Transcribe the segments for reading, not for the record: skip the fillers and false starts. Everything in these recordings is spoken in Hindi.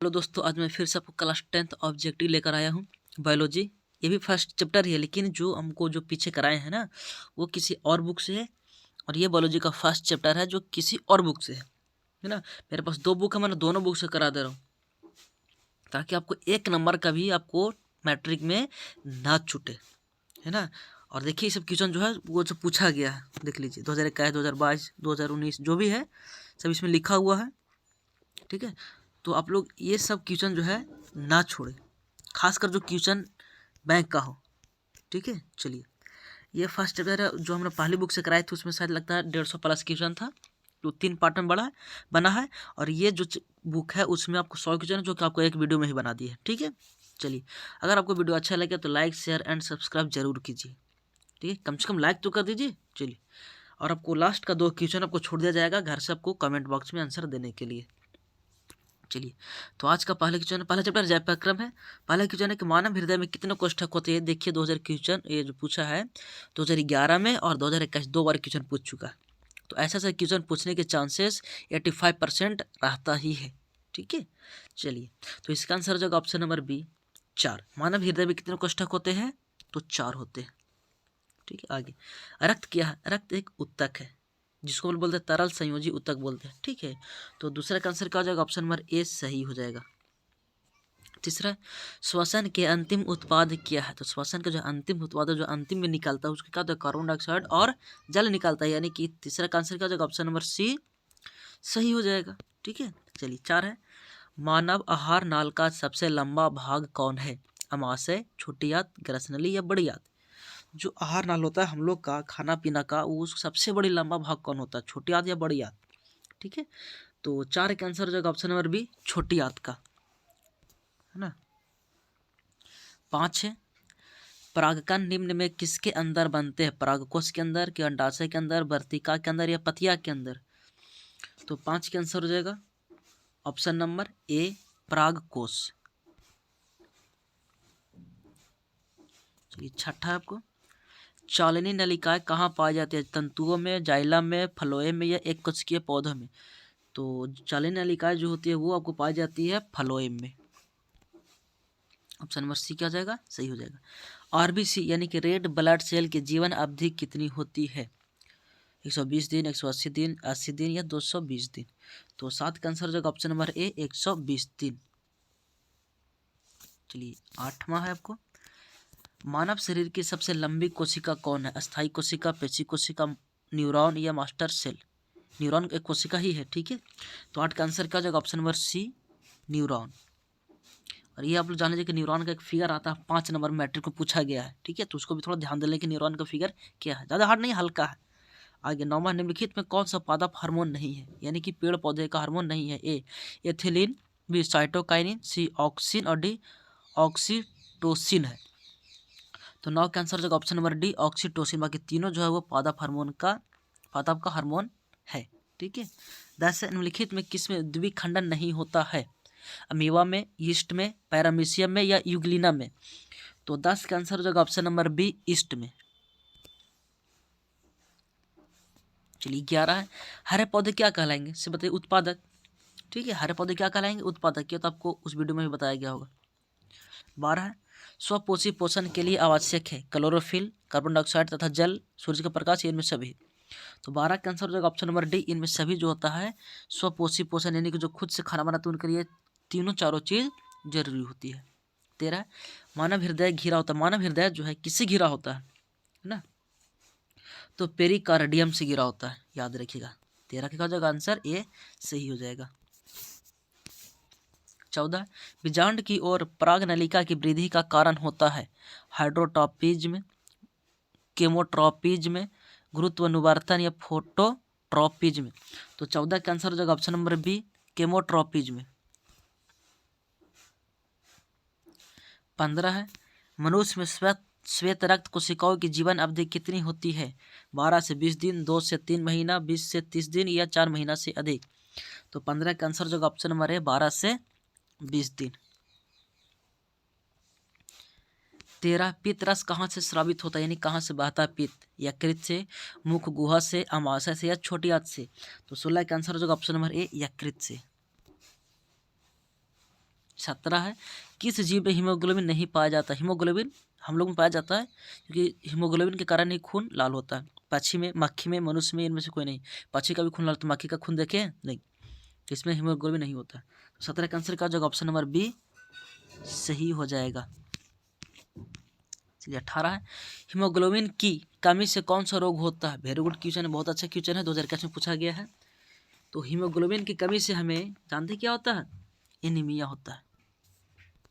हेलो दोस्तों, आज मैं फिर से आपको क्लास 10th ऑब्जेक्टिव लेकर आया हूँ बायोलॉजी। ये भी फर्स्ट चैप्टर ही है, लेकिन जो पीछे कराए हैं ना वो किसी और बुक से है। और ये बायोलॉजी का फर्स्ट चैप्टर है जो किसी और बुक से है ना। मेरे पास दो बुक है, मैं दोनों बुक से करा दे रहा हूँ ताकि आपको एक नंबर का भी आपको मैट्रिक में ना छूटे, है ना। और देखिए ये सब क्वेश्चन जो है वो सब पूछा गया है, देख लीजिए 2021, 2022, 2019 जो भी है सब इसमें लिखा हुआ है, ठीक है। तो आप लोग ये सब क्वेश्चन जो है ना छोड़े, खासकर जो क्वेश्चन बैंक का हो, ठीक है। चलिए, ये फर्स्ट चैप्टर है जो हमने पहली बुक से कराई थी, उसमें शायद लगता है 150 प्लस क्वेश्चन था, तो 3 पार्ट में बना है। और ये जो बुक है उसमें आपको 100 क्वेश्चन है जो कि आपको एक वीडियो में ही बना दी है, ठीक है। चलिए, अगर आपको वीडियो अच्छा लगे तो लाइक, शेयर एंड सब्सक्राइब जरूर कीजिए, ठीक है। कम से कम लाइक तो कर दीजिए। चलिए, और आपको लास्ट का 2 क्वेश्चन आपको छोड़ दिया जाएगा घर से आपको कमेंट बॉक्स में आंसर देने के लिए। चलिए, तो आज का पहला क्वेश्चन, पहला चैप्टर जय पराक्रम है। पहला क्वेश्चन है कि मानव हृदय में कितने कोष्ठक होते हैं। देखिए 2000 क्वेश्चन ये जो पूछा है 2011 में और 2021 दो बार क्वेश्चन पूछ चुका है। तो ऐसा क्वेश्चन पूछने के चांसेस 85% रहता ही है, ठीक है। चलिए, तो इसका आंसर हो जाएगा ऑप्शन नंबर बी, 4। मानव हृदय में कितने कोष्ठक होते हैं, तो 4 होते हैं, ठीक है। आगे, रक्त क्या है। रक्त एक उत्तक है जिसको बोलते हैं तरल संयोजी उत्तक बोलते हैं, ठीक है। तो दूसरा का आंसर क्या हो जाएगा, ऑप्शन नंबर ए सही हो जाएगा। तीसरा, श्वसन के अंतिम उत्पाद क्या है। तो श्वसन का जो अंतिम उत्पाद है, जो अंतिम में निकलता है, उसके क्या होता है, कार्बन डाइऑक्साइड और जल निकलता है, यानी कि तीसरा का आंसर क्या हो जाएगा, ऑप्शन नंबर सी सही हो जाएगा, ठीक है। चलिए, 4 है, मानव आहार नाल का सबसे लंबा भाग कौन है। अमाशय, छोटी आंत, ग्रसनली या बड़ी आंत। जो आहार नाल होता है हम लोग का खाना पीना का, वो सबसे बड़ी लंबा भाग कौन होता है, छोटी आंत या बड़ी आंत, ठीक है। तो 4 का आंसर हो जाएगा ऑप्शन नंबर बी, छोटी आंत का, है ना। 5 है, परागकण निम्न में किसके अंदर बनते हैं। परागकोश के अंदर, कि अंडाशय के अंदर, वर्तिका के अंदर या पतिया के अंदर। तो 5 का आंसर हो जाएगा ऑप्शन नंबर ए, परागकोश। चलिए, छठा है आपको, चालनी नलिकाएं कहाँ पाई जाती है। तंतुओं में, जाइलम में, फ्लोएम में या एक कोशिकीय पौधों में। तो चालनी नलिकाएं जो होती है वो आपको पाई जाती है फ्लोएम में। ऑप्शन नंबर सी क्या हो जाएगा, सही हो जाएगा। आरबीसी यानी कि रेड ब्लड सेल की जीवन अवधि कितनी होती है। 120 दिन, 180 दिन, 80 दिन या 220 दिन। तो 7 का आंसर हो जाएगा ऑप्शन नंबर ए, 120 दिन। चलिए, 8वां है आपको, मानव शरीर की सबसे लंबी कोशिका कौन है। अस्थायी कोशिका, पेशी कोशिका, न्यूरॉन या मास्टर सेल। न्यूरॉन एक कोशिका ही है, ठीक है। तो 8 का आंसर क्या हो जाएगा, ऑप्शन नंबर सी, न्यूरॉन। और ये आप लोग जान लीजिए कि न्यूरॉन का एक फिगर आता है 5 नंबर मैट्रिक को पूछा गया है, ठीक है। तो उसको भी थोड़ा ध्यान दे लें कि न्यूरॉन का फिगर क्या है, ज़्यादा हार्ड नहीं, हल्का है। आगे, 9वां, निम्नलिखित में कौन सा पादप हार्मोन नहीं है, यानी कि पेड़ पौधे का हार्मोन नहीं है। ए एथिलीन, बी साइटोकाइनिन, सी ऑक्सिन और डी ऑक्सीटोसिन है। तो 9 का आंसर हो जाएगा ऑप्शन नंबर डी, ऑक्सीटोसिन। बाकी तीनों जो है वो पादप का हार्मोन है, ठीक है। 10 है, निम्नलिखित में किसमें द्विखंडन नहीं होता है। अमीबा में, यीस्ट में, पैरामीशियम में या यूग्लिना में। तो 10 का आंसर हो जाएगा ऑप्शन नंबर बी, ईस्ट में। चलिए, 11 है, हरे पौधे क्या कहलाएंगे, से बताइए, उत्पादक, ठीक है। हरे पौधे क्या कहलाएंगे, उत्पादक। ये तो आपको उस वीडियो में भी बताया गया होगा। 12 है, स्वपोषी पोषण के लिए आवश्यक है क्लोरोफिल, कार्बन डाइऑक्साइड तथा जल, सूर्य का प्रकाश, इनमें सभी। तो 12 का आंसर हो जाएगा ऑप्शन नंबर डी, इनमें सभी जो होता है स्वपोषी पोषण, यानी कि जो खुद से खाना बनाते हैं उनके लिए तीनों चारों चीज जरूरी होती है। 13, मानव हृदय घिरा होता है। मानव हृदय जो है किससे घिरा होता है ना, तो पेरिकार्डियम से घिरा होता है, याद रखिएगा। 13 का हो जाएगा आंसर ए, सही हो जाएगा। 14, बीजांड की ओर पराग नलिका की वृद्धि का कारण होता है हाइड्रोट्रॉपिज्म, केमोट्रॉपिज्म, गुरुत्वानुवर्तन या फोटोट्रॉपिज्म। तो 14 का आंसर हो जाएगा ऑप्शन नंबर बी, केमोट्रॉपिज्म। 15 है, मनुष्य में श्वेत रक्त कोशिकाओं की जीवन अवधि कितनी होती है। 12 से 20 दिन, 2 से 3 महीना, 20 से 30 दिन या 4 महीना से अधिक। तो 15 का आंसर जो ऑप्शन नंबर है 12 से 20 दिन। 13, पित्त रस कहाँ से स्रावित होता है, यानी कहाँ से बहता है पित्त। यकृत से, मुख गुहा से, अमाशय से या छोटी आंत से। तो 16 का आंसर जो ऑप्शन नंबर ए, यकृत से। 17 है। किस जीव में हीमोग्लोबिन नहीं पाया जाता? हीमोग्लोबिन हम लोग में पाया जाता है क्योंकि हीमोग्लोबिन के कारण ही खून लाल होता है। पक्षी में, मक्खी में, मनुष्य में, इनमें से कोई नहीं। पक्षी का भी खून लाल, तो मक्खी का खून देखे नहीं, इसमें हीमोग्लोबिन नहीं होता। 17 का आंसर का जो ऑप्शन नंबर बी सही हो जाएगा। चलिए 18 है, हीमोग्लोबिन की कमी से कौन सा रोग होता है? वेरी गुड क्वेश्चन है, बहुत अच्छा क्वेश्चन है, 2021 में पूछा गया है। तो हीमोग्लोबिन की कमी से हमें जानते क्या होता है? एनीमिया होता है,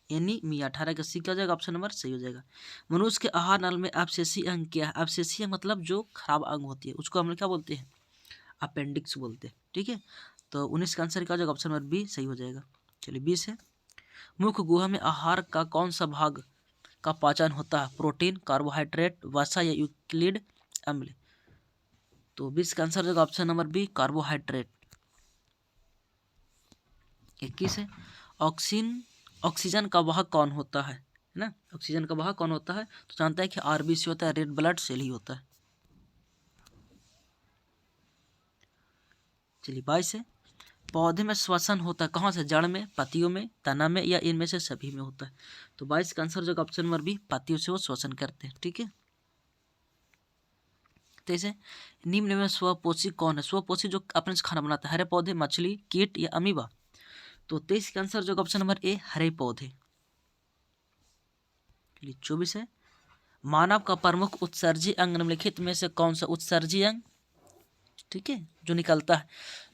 एनीमिया। 18 का सी क्या हो जाएगा? ऑप्शन नंबर सही हो जाएगा। मनुष्य के आहार नल में अपशेषी अंग क्या है? अपशेषी अंग मतलब जो खराब अंग होती है उसको हम लोग क्या बोलते हैं? अपेंडिक्स बोलते हैं। ठीक है, तो 19 का आंसर क्या हो जाएगा? ऑप्शन नंबर बी सही हो जाएगा। चलिए 20 है, मुख्य गुहा में आहार का कौन सा भाग का पाचन होता है? प्रोटीन, कार्बोहाइड्रेट, वसा या यूक्लिड अम्ल? तो 20 का आंसर हो जाएगा ऑप्शन नंबर बी कार्बोहाइड्रेट। 21 है, ऑक्सीजन का वाहक कौन होता है ना? ऑक्सीजन का वाहक कौन होता है? तो जानता है कि आरबीसी होता है, रेड ब्लड सेल ही होता है। चलिए 22 है, पौधे में श्वसन होता है कहाँ से? जड़ में, पत्तियों में, तना में या इनमें से सभी में होता है? तो 22 का आंसर जो ऑप्शन नंबर बी पत्तियों से वो श्वसन करते हैं। ठीक है, जैसे निम्न में स्वपोषी कौन है? स्वपोषी जो अपने से खाना बनाता है, हरे पौधे, मछली, कीट या अमीबा? तो 23 का आंसर जो ऑप्शन नंबर ए हरे पौधे। 24 है, मानव का प्रमुख उत्सर्जी अंग निम्नलिखित में से कौन सा उत्सर्जी अंग? ठीक है, जो निकलता है,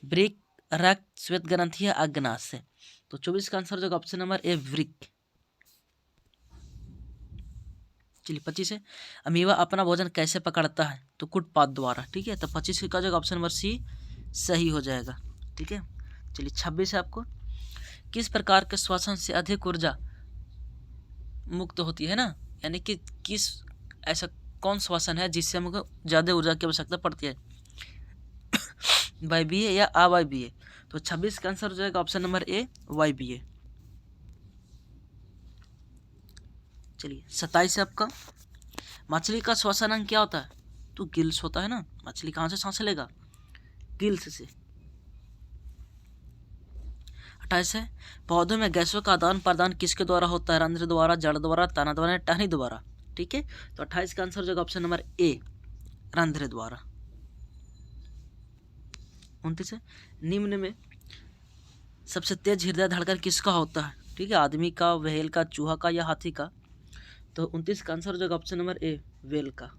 वृक्क, रक्त, श्वेत ग्रंथि या अग्नाशय? तो 24 का आंसर जो ऑप्शन नंबर ए वृक्क। चलिए 25 है, अमीबा अपना भोजन कैसे पकड़ता है? तो कुटपात द्वारा। ठीक है, तो 25 का जो ऑप्शन नंबर सी सही हो जाएगा। ठीक है, चलिए 26 है, आपको किस प्रकार के श्वसन से अधिक ऊर्जा मुक्त होती है ना? यानी कि किस ऐसा कौन श्वसन है जिससे हमको ज़्यादा ऊर्जा की आवश्यकता पड़ती है? वायवीय या अवायवीय? तो 26 का आंसर हो जाएगा ऑप्शन नंबर ए वायवीय। चलिए 27 है आपका, मछली का श्वसन अंग क्या होता है? तो गिल्स होता है ना। मछली कहाँ से सांस लेगा? गिल्स से। 28 है, पौधों में गैसों का आदान प्रदान किसके द्वारा होता है? रंध्र द्वारा, जड़ द्वारा, तना द्वारा, टहनी द्वारा? ठीक है, तो 28 का आंसर हो जाएगा ऑप्शन नंबर ए रंध्र द्वारा। 29 है, निम्न में सबसे तेज हृदय धड़कन किसका होता है? ठीक है, आदमी का, व्हेल का, चूहा का या हाथी का? तो 29 का आंसर हो जाएगा ऑप्शन नंबर ए व्हेल का।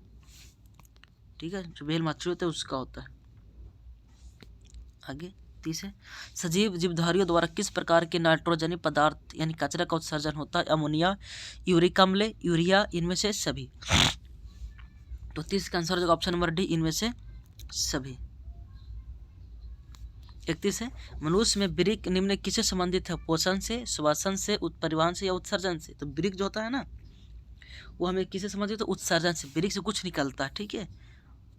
ठीक है, जो व्हेल मछली होता है उसका होता है। आगे 30 है, सजीव जीवधारियों द्वारा किस प्रकार के नाइट्रोजनी पदार्थ यानी कचरा का उत्सर्जन होता है? अमोनिया, यूरिक अम्ल, यूरिया, इनमें से सभी? तो 30 का आंसर हो जाएगा ऑप्शन नंबर डी इनमें से सभी। 31 है, मनुष्य में वृक्क निम्न किससे संबंधित है? पोषण से, श्वसन से, परिवहन से या उत्सर्जन से? तो वृक्क जो होता है ना वो हमें किससे संबंधित है? उत्सर्जन से। वृक्क से कुछ निकलता है। ठीक है,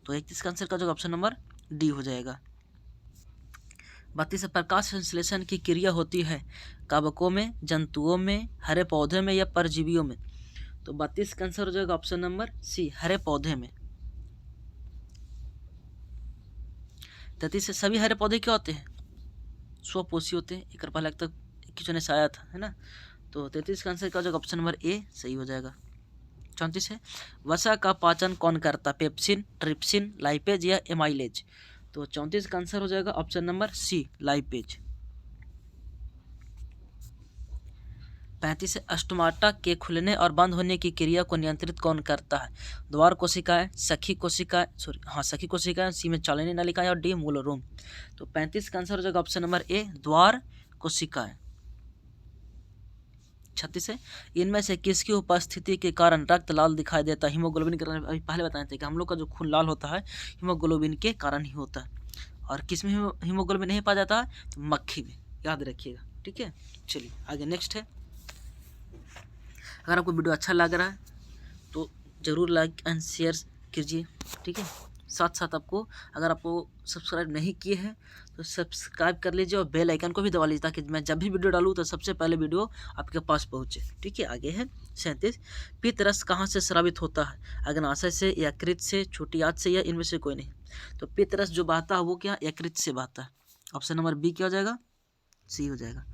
तो 31 का आंसर का जो ऑप्शन नंबर डी हो जाएगा। 32 है, प्रकाश संश्लेषण की क्रिया होती है कवकों में, जंतुओं में, हरे पौधे में या परजीवियों में? तो 32 का आंसर हो जाएगा ऑप्शन नंबर सी हरे पौधे में। 33 है, सभी हरे पौधे क्या होते हैं? स्वपोषी होते हैं। एक पहले तक किसी ने आया था है ना। तो 33 का आंसर क्या हो जाएगा? ऑप्शन नंबर ए सही हो जाएगा। 34 है, वसा का पाचन कौन करता? पेप्सिन, ट्रिप्सिन, लाइपेज या एमाइलेज? तो 34 का आंसर हो जाएगा ऑप्शन नंबर सी लाइपेज। 35 है, स्टोमाटा के खुलने और बंद होने की क्रिया को नियंत्रित कौन करता है? द्वार कोशिकाएं, सखी कोशिकाएं, सखी कोशिकाएं, सी में चालनी नलिकाएं और डी मूलरोम? तो 35 का आंसर हो जाएगा ऑप्शन नंबर ए द्वार कोशिकाएं। 36 है, इनमें से किसकी उपस्थिति के कारण रक्त लाल दिखाई देता है? हीमोग्लोबिन के कारण। अभी पहले बताए थे कि हम लोग का जो खून लाल होता है हीमोग्लोबिन के कारण ही होता है। और किस में हीमोग्लोबिन नहीं पाया जाता है? तो मक्खी में, याद रखिएगा। ठीक है, चलिए आगे नेक्स्ट है। अगर आपको वीडियो अच्छा लग रहा है तो ज़रूर लाइक एंड शेयर कीजिए। ठीक है, साथ साथ आपको अगर आपको सब्सक्राइब नहीं किए हैं तो सब्सक्राइब कर लीजिए और बेल आइकन को भी दबा लीजिए ताकि मैं जब भी वीडियो डालूँ तो सबसे पहले वीडियो आपके पास पहुँचे। ठीक है, आगे है 37, पित्त रस कहाँ से स्रावित होता है? अग्नाशय से, यकृत से, छोटी आंत से या इनमें से कोई नहीं? तो पित्त रस जो बहता है वो क्या यकृत से बहता है। ऑप्शन नंबर बी क्या हो जाएगा? सी हो जाएगा।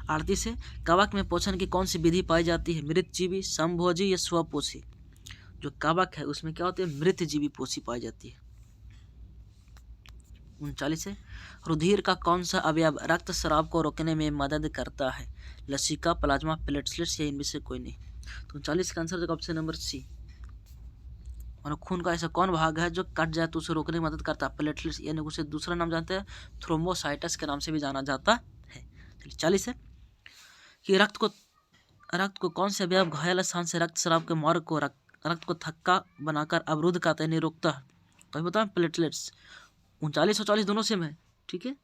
38 है, कवक में पोषण की कौन सी विधि पाई जाती है? मृतजीवी, समभोजी या स्वपोषी? जो कवक है उसमें क्या होती है? मृतजीवी पोषी पाई जाती है। 39 है, रुधिर का कौन सा अवयव रक्तस्राव को रोकने में मदद करता है? लसिका, प्लाज्मा, प्लेटलेट्स या इनमें से कोई नहीं? तो 39 का आंसर होगा ऑप्शन नंबर सी। और खून का ऐसा कौन भाग है जो कट जाए तो उसे रोकने में मदद करता है? प्लेटलेट्स, यानी उसे दूसरा नाम जानते हैं थ्रोम्बोसाइटस के नाम से भी जाना जाता है। चलिए 40 है कि रक्त को कौन से अवयव घायल स्थान से रक्तस्राव के मार्ग को रक्त को थक्का बनाकर अवरुद्ध करते नहीं रोकता है? तो ये बताएं प्लेटलेट्स। 39 और 40 दोनों सेम है, ठीक है।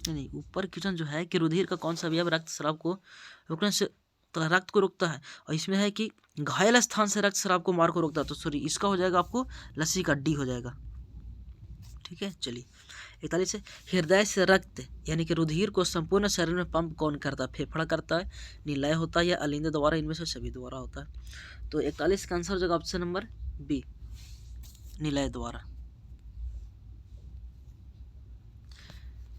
नहीं, ऊपर क्वेश्चन जो है कि रुधिर का कौन सा अवयव रक्तस्राव को रोकने से तो रक्त को रोकता है, और इसमें है कि घायल स्थान से रक्तस्राव को मार्ग को रोकता है, तो सॉरी इसका हो जाएगा आपको लस्सी का डी हो जाएगा, ठीक है। चलिए 41 है, हृदय से रक्त यानी कि रुधिर को संपूर्ण शरीर में पंप कौन करता है? फेफड़ा करता है, निलय होता है या अलिंद द्वारा? इनमें से सभी द्वारा होता है। तो 41 का आंसर हो जाएगा ऑप्शन नंबर बी, निलय द्वारा।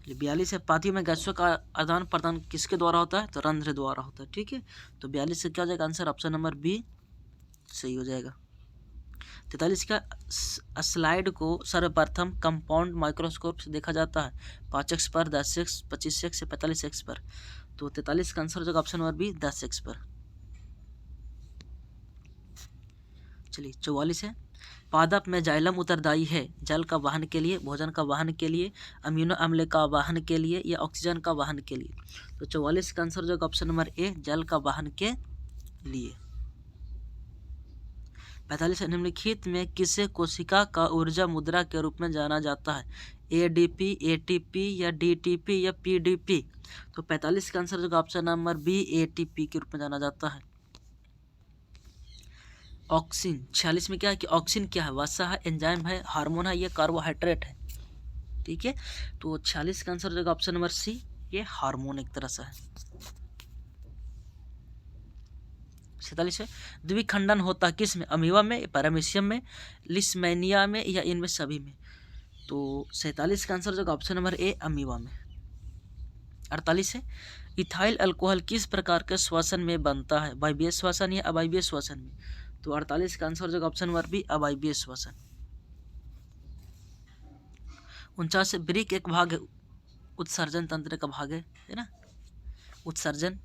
42 है, पाथियों में गैसों का आदान प्रदान किसके द्वारा होता है? तो रंध्र द्वारा होता है, ठीक है। तो 42 से क्या हो जाएगा आंसर? ऑप्शन नंबर बी सही हो जाएगा। 43 का स्लाइड को सर्वप्रथम कंपाउंड माइक्रोस्कोप से देखा जाता है? 5x पर, 10x, 25x या 45x पर? तो 43 का आंसर हो जाएगा ऑप्शन नंबर बी 10x पर। चलिए 44 है, पादप में जाइलम उत्तरदायी है जल का वहन के लिए, भोजन का वहन के लिए, अमीनो अम्ल का वहन के लिए या ऑक्सीजन का वहन के लिए? तो 44 का आंसर जो ऑप्शन नंबर ए जल का वहन के लिए। 45 निम्नलिखित में किसे कोशिका का ऊर्जा मुद्रा के रूप में जाना जाता है? एडीपी, एटीपी या डीटीपी या पीडीपी? तो 45 का आंसर जो ऑप्शन नंबर बी एटीपी के रूप में जाना जाता है। ऑक्सीन 46 में क्या है कि ऑक्सीन क्या है? वसा है, एंजाइम है, हार्मोन है, ये कार्बोहाइड्रेट है, ठीक है। तो 46 का आंसर जो ऑप्शन नंबर सी ये हार्मोन एक तरह से है। 47 है, द्विखंडन होता किस में? अमीबा में, पैरामीशियम में, लिस्मेनिया में या इनमें सभी में? तो 47 का आंसर जो ऑप्शन नंबर ए अमीबा में। 48 है, इथाइल अल्कोहल किस प्रकार के श्वसन में बनता है? वायवीय श्वसन या अवायवीय श्वसन में? तो 48 का आंसर जो ऑप्शन नंबर बी अवायवीय श्वसन। 49 ब्रिक एक भाग है, उत्सर्जन तंत्र का भाग है ना, उत्सर्जन।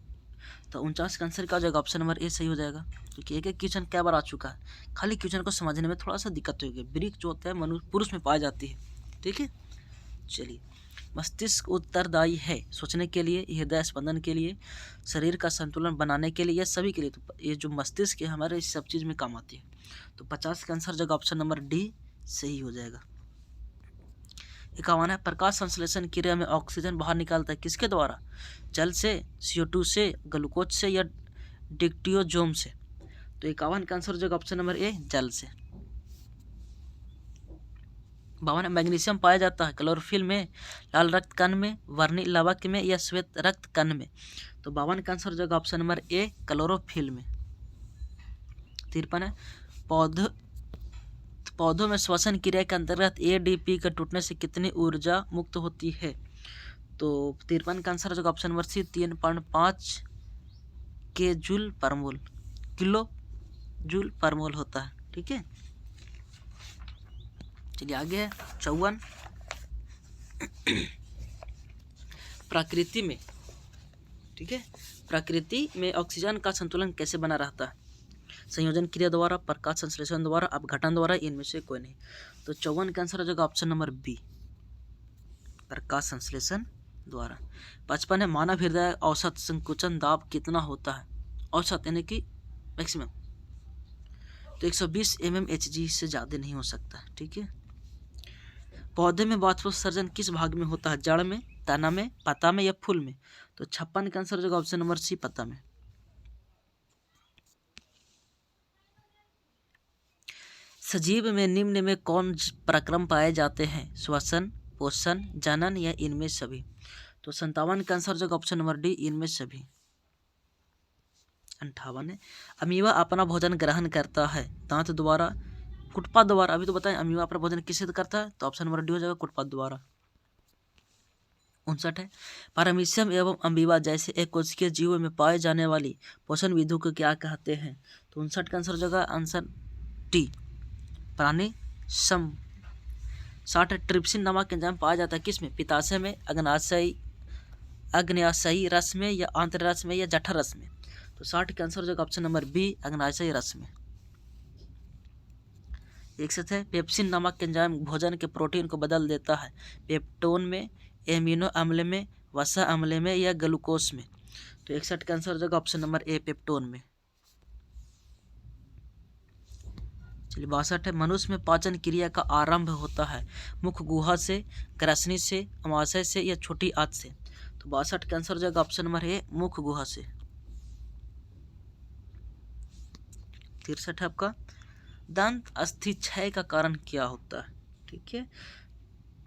तो 49 का आंसर क्या हो जाएगा? ऑप्शन नंबर ए सही हो जाएगा, क्योंकि एक एक क्वेश्चन क्या बार आ चुका है, खाली क्वेश्चन को समझने में थोड़ा सा दिक्कत होगी। ब्रिक जो होता है मनुष्य पुरुष में पाई जाती है, ठीक है। चलिए, मस्तिष्क उत्तरदायी है सोचने के लिए, हृदय स्पंदन के लिए, शरीर का संतुलन बनाने के लिए या सभी के लिए? तो ये जो मस्तिष्क है हमारे इस सब चीज़ में काम आती है। तो 50 का आंसर जगह ऑप्शन नंबर डी सही हो जाएगा। 51 है, प्रकाश संश्लेषण क्रिया में ऑक्सीजन बाहर निकालता है किसके द्वारा? जल से, CO2 से, ग्लूकोज से या डिक्टियोजोम से? तो 51 का आंसर जगह ऑप्शन नंबर ए जल से। 52 मैग्नीशियम पाया जाता है क्लोरोफिल में, लाल रक्त कण में, वर्णी लवक में या श्वेत रक्त कण में? तो 52 का आंसर जगह ऑप्शन नंबर ए क्लोरोफिल में। 53 है, पौधों में श्वसन क्रिया के अंतर्गत ADP के टूटने से कितनी ऊर्जा मुक्त होती है? तो 53 का आंसर जगह ऑप्शन नंबर सी 3.5 के जूल पर मोल, किलो जूल पर मोल होता है, ठीक है। चलिए आगे है 54, प्रकृति में, ठीक है, प्रकृति में ऑक्सीजन का संतुलन कैसे बना रहता है? संयोजन क्रिया द्वारा, प्रकाश संश्लेषण द्वारा, अपघटन द्वारा, इनमें से कोई नहीं? तो 54 का आंसर हो जाएगा ऑप्शन नंबर बी प्रकाश संश्लेषण द्वारा। 55 है, मानव हृदय औसत संकुचन दाब कितना होता है? औसत यानी कि मैक्सिमम, तो 120 mmHg से ज़्यादा नहीं हो सकता, ठीक है। पौधे में वाष्पोत्सर्जन किस भाग में होता है? जड़ में, तना में, पत्ता में या फूल में? तो 56 का आंसर हो जाएगा ऑप्शन नंबर सी पत्ता में। सजीव में निम्न में कौन प्रक्रम पाए जाते हैं? श्वसन, पोषण, जनन या इनमें सभी? तो 57 का आंसर जो ऑप्शन नंबर डी इनमें सभी। 58 है, अमीबा अपना भोजन ग्रहण करता है दांत द्वारा, कुटपाथ द्वारा। अभी तो बताएं अमीबा प्रबोधन किससे करता है, तो ऑप्शन नंबर डी हो जाएगा कुटपाथ द्वारा। 59 है, पैरामीशियम एवं अमीबा जैसे एक कोशिकीय जीवों में पाए जाने वाली पोषण विधियों को क्या कहते हैं, तो 59 का आंसर हो जाएगा आंसर टी, प्राणीसम। 60 है, ट्रिप्सिन नामक एंजाइम पाया जाता है किसमें, पित्ताशय में, अग्न्याशयी रस में, या आंत्र रस में, या जठर रस में, तो 60 का आंसर हो जाएगा ऑप्शन नंबर बी, अग्न्याशयी रस में। 61 है, पेप्सिन नामक एंजाइम भोजन के प्रोटीन को बदल देता है पेप्टोन में, एमिनो अम्ल में, वसा अम्ल में, या ग्लूकोज में, तो 61 का आंसर हो जाएगा ऑप्शन नंबर ए, पेप्टोन में। चलिए 62 है, मनुष्य में पाचन क्रिया का आरंभ होता है मुख गुहा से, ग्रसनी से, अमाशय से, या छोटी आंत से, तो 62 का आंसर हो जाएगा ऑप्शन नंबर ए, मुख गुहा से। 63 है आपका, दंत अस्थि क्षय का कारण क्या होता है, ठीक है,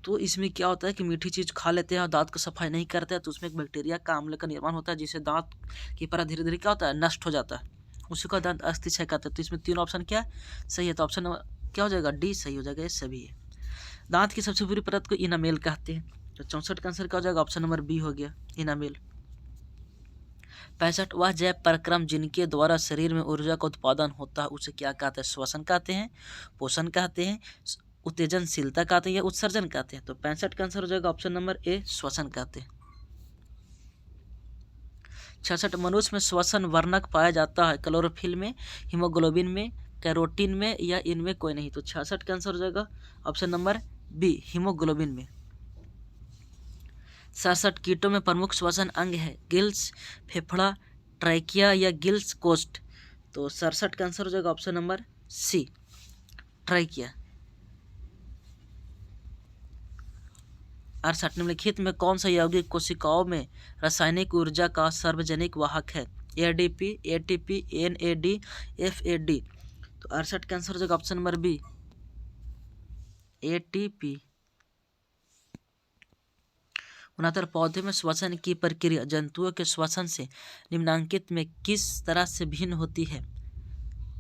तो इसमें क्या होता है कि मीठी चीज़ खा लेते हैं और दांत की सफाई नहीं करते हैं, तो उसमें एक बैक्टीरिया का अम्ल का निर्माण होता है जिससे दांत की परत धीरे धीरे क्या होता है, नष्ट हो जाता है, उसी का दंत अस्थि क्षय कहते हैं। तो इसमें 3 ऑप्शन क्या सही है, तो ऑप्शन नंबर क्या हो जाएगा, डी सही हो जाएगा, ये सभी है। दांत की सबसे बुरी परत को इनामेल कहते हैं, तो 64 का आंसर क्या हो जाएगा, ऑप्शन नंबर बी हो गया, इनामेल। 65 वह जैव प्रक्रम जिनके द्वारा शरीर में ऊर्जा का उत्पादन होता है उसे क्या कहते हैं, श्वसन कहते हैं, पोषण कहते हैं, उत्तेजनशीलता कहते हैं, या उत्सर्जन कहते हैं, तो 65 का आंसर हो जाएगा ऑप्शन नंबर ए, श्वसन कहते हैं। 66 मनुष्य में श्वसन वर्णक पाया जाता है क्लोरोफिल में, हीमोग्लोबिन में, कैरोटीन में, या इनमें कोई नहीं, तो 66 का आंसर हो जाएगा ऑप्शन नंबर बी, हीमोग्लोबिन में। 67 कीटों में प्रमुख श्वसन अंग है गिल्स, फेफड़ा, ट्रैकिया, या गिल्स कोस्ट, तो 67 का आंसर हो जाएगा ऑप्शन नंबर सी, ट्रैकिया। 68 निम्नलिखित में कौन सा यौगिक कोशिकाओं में रासायनिक ऊर्जा का सार्वजनिक वाहक है, एडीपी, एटीपी, एनएडी, एफएडी, तो 68 का आंसर हो जाएगा ऑप्शन नंबर बी, एटीपी। 69 पौधे में श्वसन की प्रक्रिया जंतुओं के श्वसन से निम्नांकित में किस तरह से भिन्न होती है,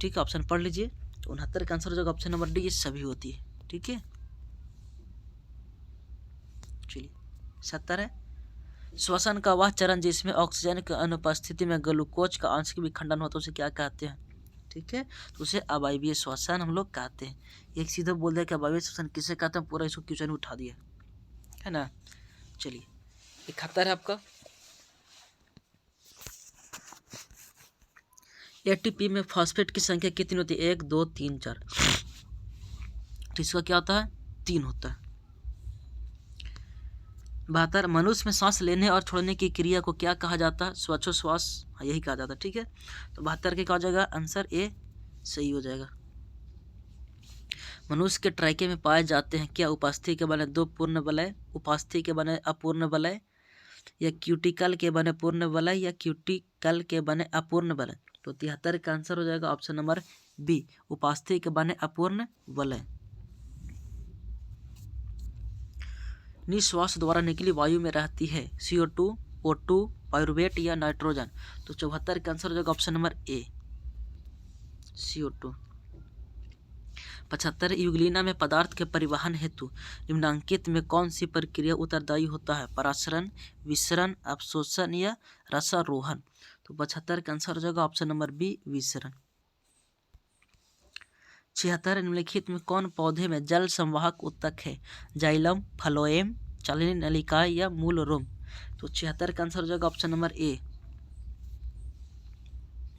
ठीक है, ऑप्शन पढ़ लीजिए, तो 69 का आंसर हो जाएगा ऑप्शन नंबर डी, ये सभी होती है, ठीक है। चलिए 70 है, श्वसन का वह चरण जिसमें ऑक्सीजन की अनुपस्थिति में ग्लूकोज का आंशिक विखंडन होता है उसे क्या कहते हैं, ठीक है, तो उसे अवायवीय श्वसन हम लोग कहते हैं। एक सीधा बोल दिया कि अवायवीय श्वसन किसे कहते हैं, पूरा इसको क्वेश्चन उठा दिया है ना। चलिए 71 है आपका, एटीपी में फॉस्फेट की संख्या कितनी होती है, 1 2 3 4, तो इसका क्या होता है, 3 होता है। 72 मनुष्य में सांस लेने और छोड़ने की क्रिया को क्या कहा जाता है, श्वासोच्छ्वास, यही कहा जाता है, ठीक है, तो 72 के क्या हो जाएगा आंसर ए, सही हो जाएगा। मनुष्य के ट्रैके में पाए जाते हैं क्या उपास्थि के बने 2 पूर्ण वलय, उपास्थि के बने अपूर्ण वलय, या क्यूटिकल के बने पूर्ण वलय, या क्यूटिकल के बने अपूर्ण वलय, तो 73 का आंसर हो जाएगा ऑप्शन नंबर बी, उपास्थि के बने अपूर्ण वलय। निश्वास द्वारा निकली वायु में रहती है CO2, O2, पायरुवेट, या नाइट्रोजन, तो 74 का आंसर हो जाएगा option number A, CO2। 75 Euglena में पदार्थ के परिवहन हेतु निम्नांकित में कौन सी प्रक्रिया उत्तरदायी होता है, परासरण, विसरण, अवशोषण, या रसारोहण, तो 75 का आंसर हो जाएगा ऑप्शन नंबर बी, विसरण। 76 निम्नलिखित में कौन पौधे में जल संवाहक उत्तक है, जाइलम, फ्लोएम, चालिनी नलिकाएं, या मूल रोम, तो 76 का आंसर हो जाएगा ऑप्शन नंबर ए,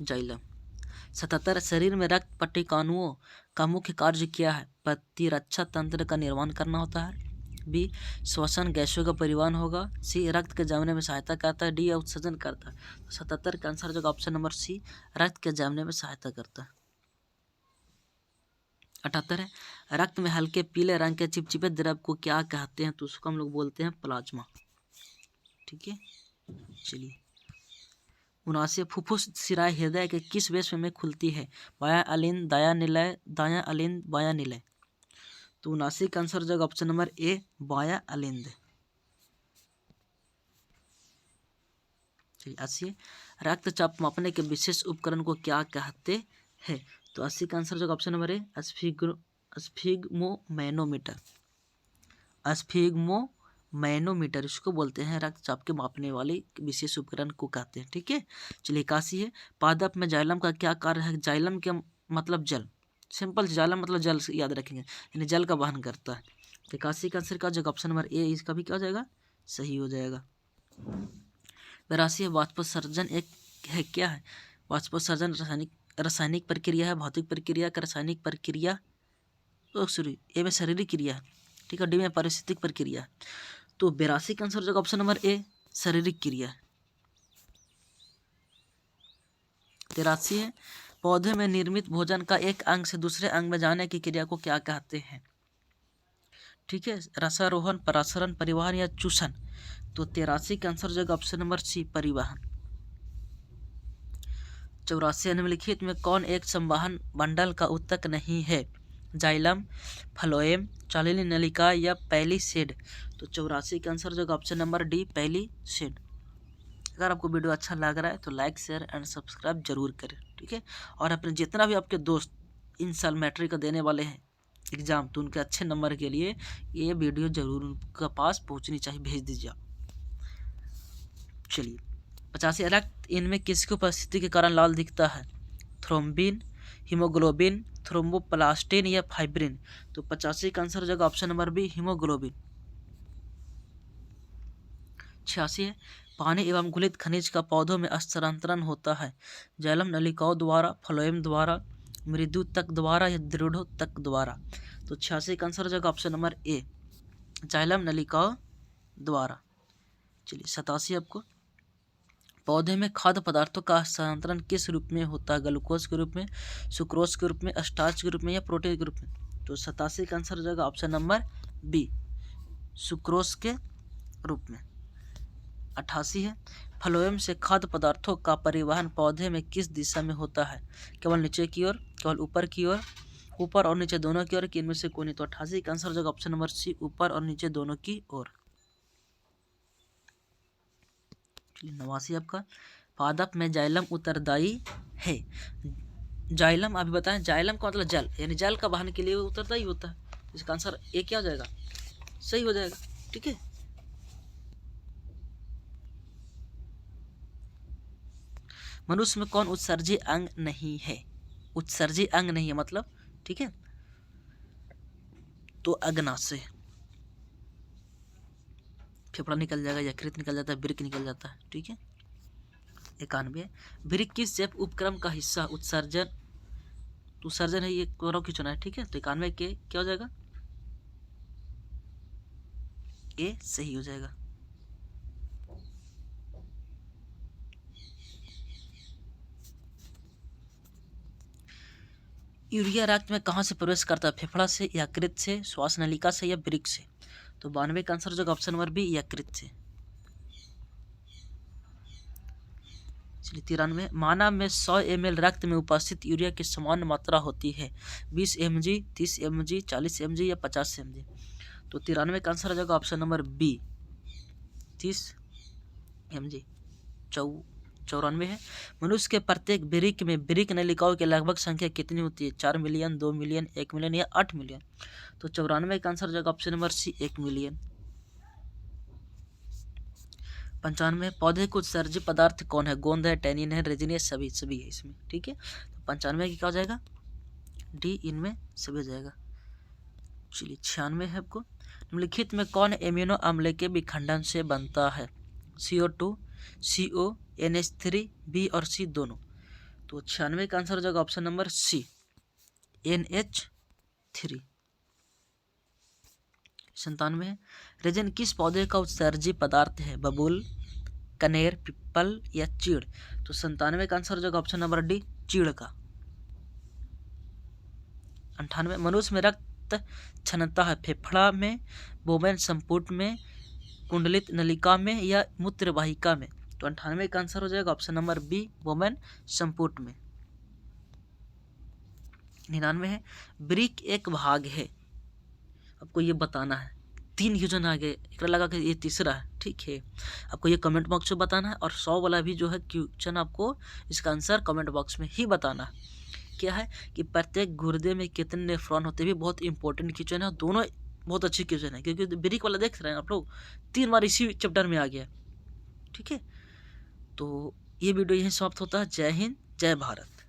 जाइलम। 77 शरीर में रक्त पट्टिकाणुओं का मुख्य कार्य क्या है, प्रतिरक्षा तंत्र का निर्माण करना होता है, बी श्वसन गैसों का परिवहन होगा, सी रक्त के जमने में सहायता करता है, डी उत्सर्जन करता है, तो 77 का आंसर हो जाएगा ऑप्शन नंबर सी, रक्त के जमने में सहायता करता है। 78 है रक्त में हल्के पीले रंग के चिपचिपे द्रव को क्या कहते हैं, तो उसको हम लोग बोलते हैं प्लाज्मा, ठीक है। चलिए 79 फुफ्फुस सिराए हृदय के किस वेश में खुलती है, बायां अलिंद, दायां निलय, दायां अलिंद, बायां निलय, तो 79 का आंसर हो जाएगा ऑप्शन नंबर ए, बायां अलिंद। चलिए 80 रक्तचाप मापने के विशेष उपकरण को क्या कहते हैं, तो 80 का आंसर हो जाएगा option number A, sphygmomanometer. Sphygmomanometer इसको बोलते हैं, रक्तचाप के मापने वाली विशेष उपकरण को कहते हैं। ठीक है, चलिए 81 है, पादप में जाइलम का क्या कार्य है? जाइलम के मतलब जल, सिंपल जाइलम मतलब जल से याद रखेंगे, यानी जल का वहन करता है। 81 का आंसर का जगह ऑप्शन नंबर ए इसका भी क्या हो जाएगा? सही हो जाएगा। 82 है, वाष्पोत्सर्जन एक है क्या है? वाष्पोत्सर्जन रासायनिक प्रक्रिया है, भौतिक प्रक्रिया का रासायनिक प्रक्रिया, सॉरी ए में शारीरिक क्रिया है। ठीक है, डी में पारिस्थितिक प्रक्रिया है। तो 82 का आंसर जगह ऑप्शन नंबर ए शारीरिक क्रिया है। 83 है, पौधे में निर्मित भोजन का एक अंग से दूसरे अंग में जाने की क्रिया को क्या कहते हैं? ठीक है, रसारोहण, परासरण, परिवहन या चूषण। तो 83 का आंसर जगह ऑप्शन नंबर सी परिवहन। 84 निम्नलिखित में कौन एक संवहन मंडल का उत्तक नहीं है? जाइलम, फ्लोएम, चालिनी नलिका या पैलिसेड। तो 84 का आंसर जगह ऑप्शन नंबर डी पैलिसेड। अगर आपको वीडियो अच्छा लग रहा है तो लाइक शेयर एंड सब्सक्राइब जरूर करें। ठीक है, और अपने जितना भी आपके दोस्त इन साल मैट्रिक का देने वाले हैं एग्ज़ाम, तो उनके अच्छे नंबर के लिए ये वीडियो जरूर उनके पास पहुंचनी चाहिए, भेज दीजिए आप। चलिए 85 रक्त इनमें किसकी उपस्थिति के कारण लाल दिखता है? थ्रोम्बिन, हीमोग्लोबिन, थ्रोम्बोप्लास्टिन या फाइब्रिन। तो 85 का आंसर जगह ऑप्शन नंबर बी हीमोग्लोबिन। 86 है, पानी एवं घुलित खनिज का पौधों में स्थानांतरण होता है? जाइलम नलिकाओं द्वारा, फ्लोएम द्वारा, मृदुतक द्वारा या दृढ़ोतक द्वारा। तो 86 का आंसर जगह ऑप्शन नंबर ए जाइलम नलिकाओं द्वारा। चलिए 87 आपको, पौधे में खाद्य पदार्थों का स्थानांतरण किस रूप में होता है? ग्लूकोज के रूप में, सुक्रोज के रूप में, स्टार्च के रूप में या प्रोटीन के रूप में। तो 87 का आंसर जगह ऑप्शन नंबर बी सुक्रोज के रूप में। 88 है, फ्लोएम से खाद्य पदार्थों का परिवहन पौधे में किस दिशा में होता है? केवल नीचे की ओर, केवल ऊपर की ओर, ऊपर और नीचे दोनों की ओर, कि इनमें से कोई नहीं। तो 88 का आंसर जगह ऑप्शन नंबर सी ऊपर और नीचे दोनों की ओर। 89 आपका, पादप में जाइलम उत्तरदायी है? जाइलम अभी बताएं, जाइलम का मतलब जल, यानी जल का वाहन के लिए उत्तरदायी होता है। इसका आंसर ए क्या हो जाएगा? सही हो जाएगा। ठीक है, मनुष्य में कौन उत्सर्जी अंग नहीं है? उत्सर्जी अंग नहीं है मतलब, ठीक है, तो अग्नाशय, फेफड़ा निकल जाएगा, यकृत निकल जाता है, वृक्क निकल जाता है। ठीक है, 91, वृक्क किस जैव उपक्रम का हिस्सा उत्सर्जन, तो उत्सर्जन है, ये कौरव की चुना है। ठीक है, तो 91 के क्या हो जाएगा? ए सही हो जाएगा। यूरिया रक्त में कहाँ से प्रवेश करता है? फेफड़ा से, यकृत से, श्वास नलिका से या वृक्क से। तो 92 का आंसर जो ऑप्शन नंबर बी यकृत से। चलिए 93, मानव में 100 ml रक्त में उपस्थित यूरिया की समान मात्रा होती है? 20 mg, 30 mg, 40 mg या 50 mg। तो 93 का आंसर हो जाएगा ऑप्शन नंबर बी 30 mg। 94 है, मनुष्य के प्रत्येक वृक्क में वृक्क नलिकाओं की लगभग संख्या कितनी होती है? 4 मिलियन, 2 मिलियन, 1 मिलियन या 8 मिलियन। तो 94 का आंसर हो जाएगा ऑप्शन नंबर सी 1 मिलियन। 95, पौधे के उत्सर्जी पदार्थ कौन है? गोंद है, टैनिन है, रेजिन है, सभी है इसमें। ठीक है, तो 95 की क्या हो जाएगा? डी इनमें सभी हो जाएगा। चलिए 96 है आपको, निम्नलिखित में कौन एमिनो अम्ल के विखंडन से बनता है? CO2, CO, NH3, बी और सी दोनों। तो 96 का आंसर हो जाएगा ऑप्शन नंबर सी NH3। 97 है, रेजिन किस पौधे का उत्सर्जी पदार्थ है? बबूल, कनेर, पिप्पल या चीड़। तो 97 का आंसर हो जाएगा ऑप्शन नंबर डी चीड़ का। 98, मनुष्य में रक्त छनता है? फेफड़ा में, बोमेन संपुट में, कुंडलित नलिका में या मूत्र वाहिका में। तो 98 का आंसर हो जाएगा ऑप्शन नंबर बी बोमेन संपुट में। 99 है, वृक्क एक भाग है? आपको ये बताना है। 3 क्वेश्चन आ गए, एक लगा कि ये तीसरा है। ठीक है, आपको ये कमेंट बॉक्स में बताना है, और 100 वाला भी जो है क्वेश्चन आपको इसका आंसर कमेंट बॉक्स में ही बताना है क्या है कि प्रत्येक गुर्दे में कितने नेफ्रॉन होते हैं, भी बहुत इंपॉर्टेंट क्वेश्चन है, और दोनों बहुत अच्छे क्वेश्चन है, क्योंकि ब्रेक वाला देख रहे हैं आप लोग 3 बार इसी चैप्टर में आ गया। ठीक है, तो ये वीडियो यहीं समाप्त होता है। जय हिंद, जय भारत।